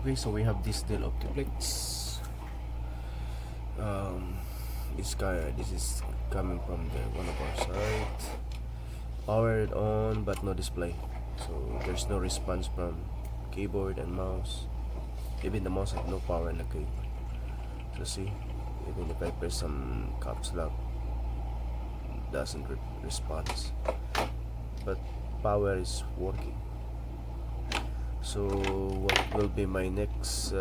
Okay, so we have this Dell OptiPlex. This is coming from the one of our site. Powered on but no display. So there's no response from keyboard and mouse. Even the mouse has no power in the keyboard. So see, even if I press some caps lock, doesn't respond. But power is working. So what will be my next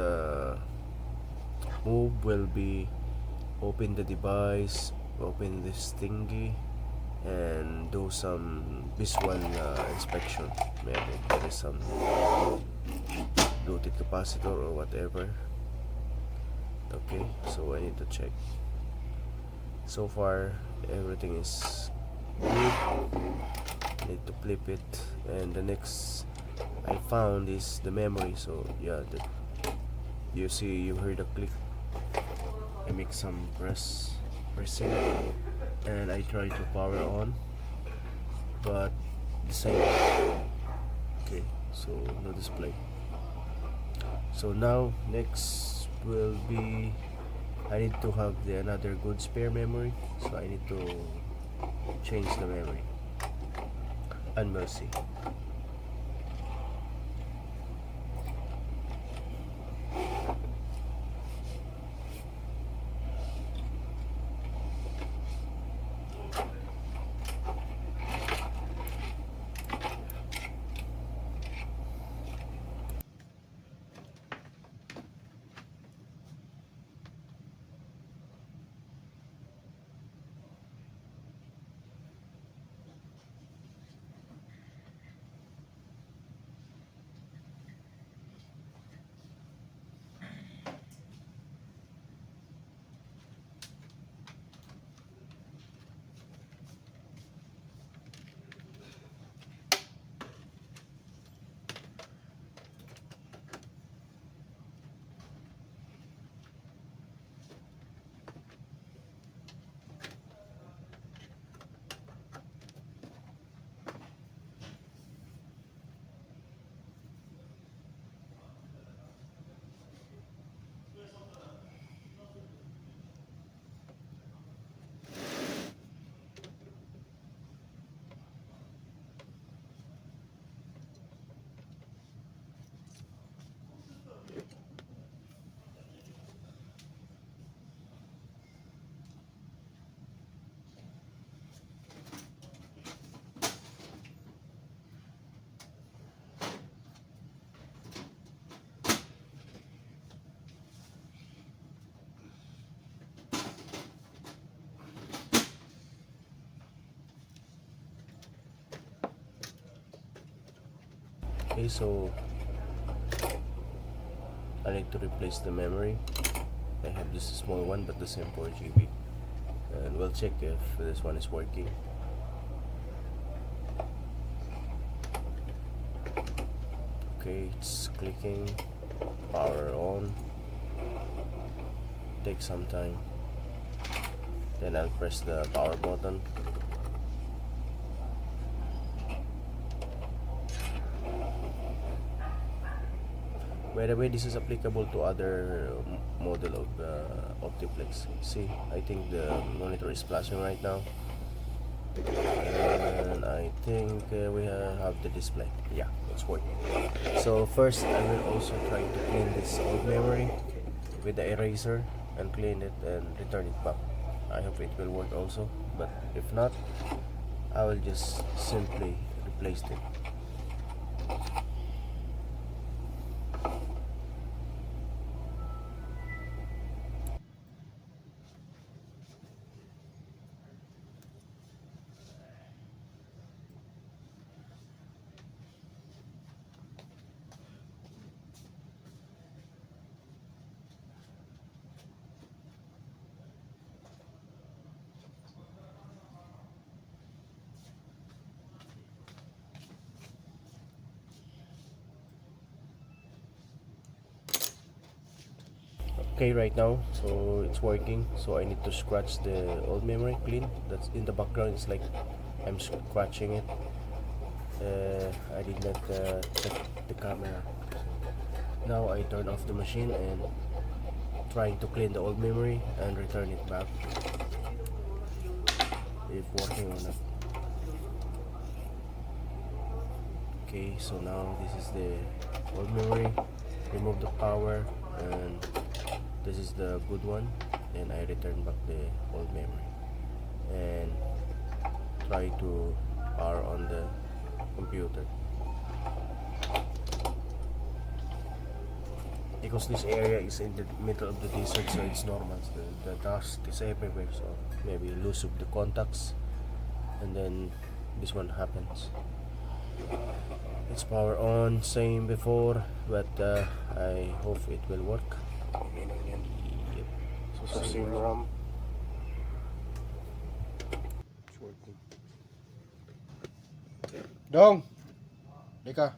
move will be open the device, open this thingy, and do some visual inspection. Maybe there is some loaded capacitor or whatever. Okay, so I need to check. So far everything is good. Need to flip it, and the next I found is the memory. So yeah, you heard the click. I make some pressing, and I try to power on, but the same. Okay, so no display. So now next will be I need to have another good spare memory, so I need to change the memory, and we'll see. Okay, so I need to replace the memory. I have this small one but the same 4 GB, and we'll check if this one is working. Okay, it's clicking. Power on. Take some time. Then I'll press the power button. By the way, this is applicable to other model of OptiPlex. See, I think the monitor is flashing right now, and I think we have the display. Yeah, it's working. So first, I will also try to clean this old memory with the eraser and clean it and return it back. I hope it will work also, but if not, I will just simply replace it. Okay, right now, so it's working. So I need to scratch the old memory clean. That's in the background. It's like I'm scratching it. I did not check the camera. Now I turn off the machine and trying to clean the old memory and return it back if working or not. Okay, so now this is the old memory. Remove the power, and this is the good one, and I return back the old memory and try to power on the computer. Because this area is in the middle of the desert, so it's normal. The dust is everywhere, so maybe lose of the contacts, and then this one happens. It's power on, same before, but I hope it will work. Yep. So same RAM. It's working. Dong, Deka.